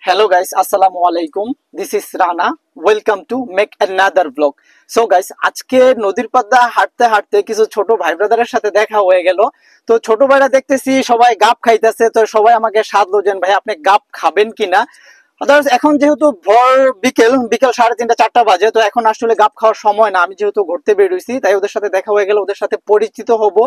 Hello guys, assalamu alaikum. This is Rana. Welcome to make another vlog. So guys, আজকে নদীর পাড়ে হাঁটতে হাঁটতে কিছু ছোট ভাই ব্রাদারের সাথে দেখা হয়ে গেল। তো ছোট ভাইরা দেখতেছি সবাই গাব খাইতেছে, তো সবাই আমাকে সাধলো যে ভাই আপনি গাব খাবেন কিনা। এখন যেহেতু ভোর বিকেল 3:30 4টা বাজে, তো এখন আসলে গাব খাওয়ার সময় না। আমি যেহেতু ঘুরতে বেরোইছি তাই ওদের সাথে দেখা হয়ে গেল, ওদের সাথে পরিচিত হব।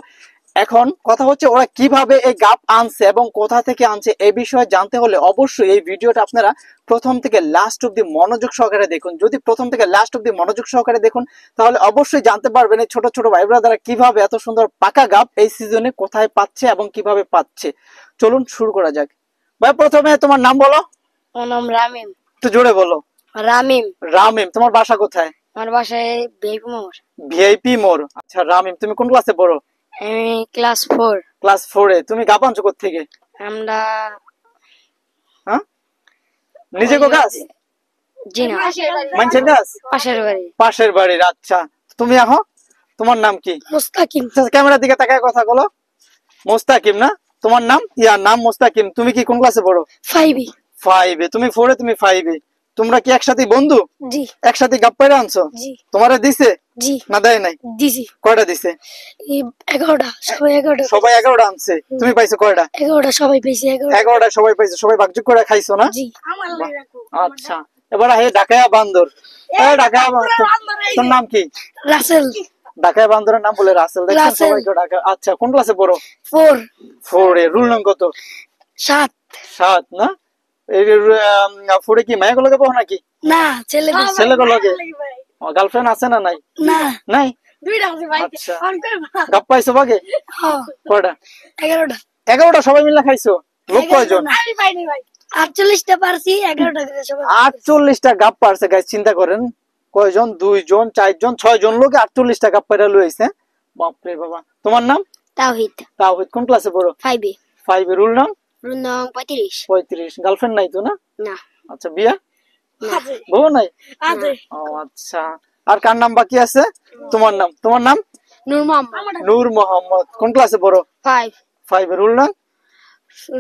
এখন কথা হচ্ছে ওরা কিভাবে এই গাব আনছে এবং কোথা থেকে আনছে এই বিষয়ে জানতে হলে অবশ্যই এই ভিডিওটা আপনারা প্রথম থেকে লাস্ট অব্দি মনোযোগ সহকারে দেখুন। যদি প্রথম থেকে লাস্ট অব্দি মনোযোগ সহকারে দেখুন তাহলে অবশ্যই জানতে পারবেন এই ছোট ছোট ভাই ব্রাদাররা কিভাবে এত সুন্দর পাকা গাব এই সিজনে কোথায় পাচ্ছে এবং কিভাবে পাচ্ছে। চলুন শুরু করা যাক। ভাই প্রথমে তোমার নাম বলো। আমার নাম রামিম। একটু জোরে বলো। রামিম। রামিম, তোমার বাসা কোথায়? আমার বাসায় ভিআইপি মোড়। ভিআইপি মোড়। আচ্ছা রামিম, তুমি কোন ক্লাসে পড়ো? আমি ক্লাস 4। ক্লাস 4 এ। তুমি গাব আনছো কোথা থেকে? আমরা নিজে কো গাছ? জি না, মানুষের গাছ? পাশের বাড়ি। পাশের বাড়ির। আচ্ছা তুমি আহো, তোমার নাম কি? মুস্তাকিম। ক্যামেরার দিকে তাকায় কথা বলো। মুস্তাকিম না? তোমার নাম? নাম মুস্তাকিম। তুমি কি কোন ক্লাসে পড়ো? 5 এ। 5 এ। তুমি 4 এ, তুমি 5 এ। তোমরা কি একসাথে বন্ধু? জি। একসাথে গাব পাইরা আনছো? জি। তোমারে দিছে? জি। না দেয় নাই? দিছি। কয়টা দিছে? 11টা। সবাই 11টা। সবাই 11টা আনছে। তুমি পাইছো কয়টা? 11টা সবাই পেয়েছে। 11টা সবাই পাইছো। সবাই ভাগযোগ করে খাইছো না? জি। আচ্ছা এবার হে ঢাকায়া বান্দর। ঢাকায়া বান্দর, তোর নাম কি? রাসেল। ঢাকায় বান্দরের নাম বলে রাসেল। দেখছেন সবাইকে ঢাকা। আচ্ছা কোন ক্লাসে পড়ো? 4 এ। রুল নং কত? 7 না? এই 4 এ কি মায়া গুলোকে পড়ো নাকি? না, ছেলেগুলোকে। গার্লফ্রেন্ড আছে না নাই? না, নাই। দুইটা আছে ভাই। আচ্ছা গাব পাইছো বাগে? কয়টা? 11টা। 11টা সবাই মিলে খাইছো? লোক কয়জন? আমি পাইনি ভাই। 48টা পারছি, 11টা করে সবাই। 48টা গাব পারছে গাইস। চিন্তা করেন কয়জন? 2 জন 4 জন 6 জন লোকে 48টা গাব পাইরা লইছে। বাপরে বাবা। তোমার নাম? তাওহীদ। তাওহীদ কোন ক্লাসে পড়ো? 5 এ। 5 এ। রুল নং? রুল নং 35। 35। গার্লফ্রেন্ড নাই তো না? না। আচ্ছা বিয়া? আছে। বউ নাই? আছে। ও আচ্ছা। আর কার নাম বাকি আছে? তোমার নাম। তোমার নাম? নূর মোহাম্মদ। নূর মোহাম্মদ। কোন ক্লাসে পড়ো? 5 এ। রুল নং?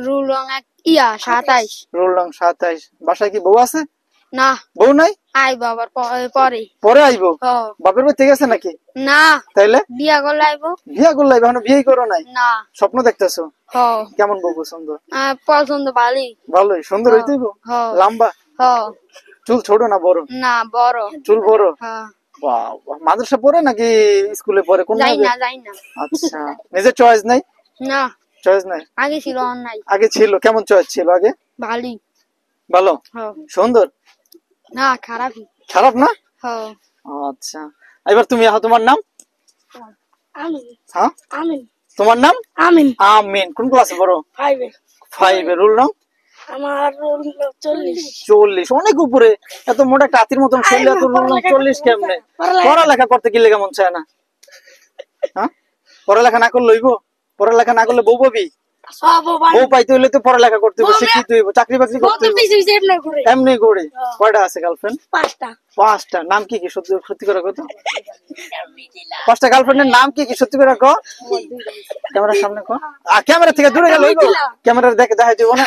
রুল নং 27। রুল নং 27। বাসায় কি বউ আছে? না। বউ নাই? আই বাবার পরে। পরে আইবো? বাপের বাড়ি থেকে আছে নাকি? না। তাইলে বিয়া করলে আইবো। বিয়া করলে আইবো? এখনো বিয়ে করো নাই? না। স্বপ্ন দেখতেছো? কেমন বউ পছন্দ? পছন্দ ভালোই। ভালোই। সুন্দর হইতে হইবো? লম্বা? চুল ছোট না বড়? না বড়। চুল বড়? বাহ। মাদ্রাসা পড়ে নাকি স্কুলে পড়ে? কোন যাই না। আচ্ছা নিজের চয়েস নাই? না চয়েস নাই। আগে ছিল, নাই। আগে ছিল। কেমন চয়েস ছিল আগে? ভালোই। ভালো? সুন্দর না? খারাপই। খারাপ না? আচ্ছা এবার তুমি আহ। তোমার নাম? আমিন। হ্যাঁ আমিন। তোমার নাম? আমিন। আমিন। কোন ক্লাসে পড়ো? 5 এ। 5 এ। রুল নং? আমার রুল 40। 40। অনেক উপরে। এত মোটা একটা হাতির মতন শরীর, এত রুল নং 40 কেমনে? পড়ালেখা করতে কি লেগে মন চায় না? হ্যাঁ পড়ালেখা না করলে হইব? পড়ালেখা না করলে বউ পাবি? বউ পাইতে হইলে তো পড়ালেখা করতে হইব, শিখিতে হইব, চাকরি বাকরি করতে হইব। এমনি করে। কয়টা আছে গার্লফ্রেন্ড? 5টা। নাম কি কি? সত্যি করে কত? 5টা গার্লফ্রেন্ডের নাম কি কি? সত্যি করে কো। ক্যামেরার সামনে কো। ক্যামেরা থেকে দূরে গেল হইব? ক্যামেরা দেখে দেখাই দিব না?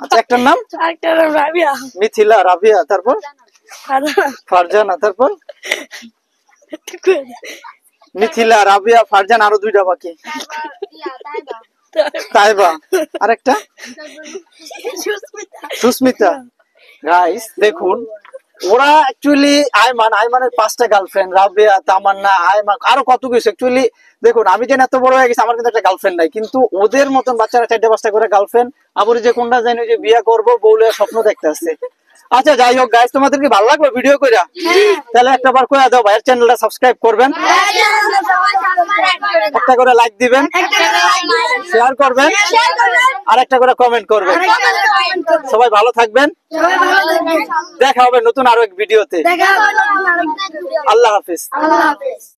আচ্ছা একটার নাম? একটার নাম রাবিয়া। মিথিলা, রাবিয়া। তারপর? ফারজানা। তারপর? মিথিলা, রাবিয়া, ফারজান। আরো 2টা বাকি। তাইবা। আরেকটা? সুস্মিতা। গাইস দেখুন ওরা অ্যাকচুয়ালি আইমানের 5টা গার্লফ্রেন্ড, রাবিয়া, তামান্না, আইমান, আরো কত কিছু। অ্যাকচুয়ালি দেখুন আমি যেন এত বড় হয়ে গেছি আমার কিন্তু একটা গার্লফ্রেন্ড নাই, কিন্তু ওদের মতন বাচ্চারা 4-5টা করে গার্লফ্রেন্ড। আবার যে কোনটা জানি যে বিয়ে করবো বউলে স্বপ্ন দেখতে আসছে। আচ্ছা যাই হোক গাইস, তোমাদের কি ভালো লাগলো ভিডিও কইরা? তাহলে একটা বার কইয়া দাও ভাইয়ের চ্যানেলটা সাবস্ক্রাইব করবেন, একটা করে লাইক দিবেন, শেয়ার করবেন, আর একটা করে কমেন্ট করবেন। সবাই ভালো থাকবেন। দেখা হবে নতুন আরো এক ভিডিওতে। আল্লাহ হাফেজ।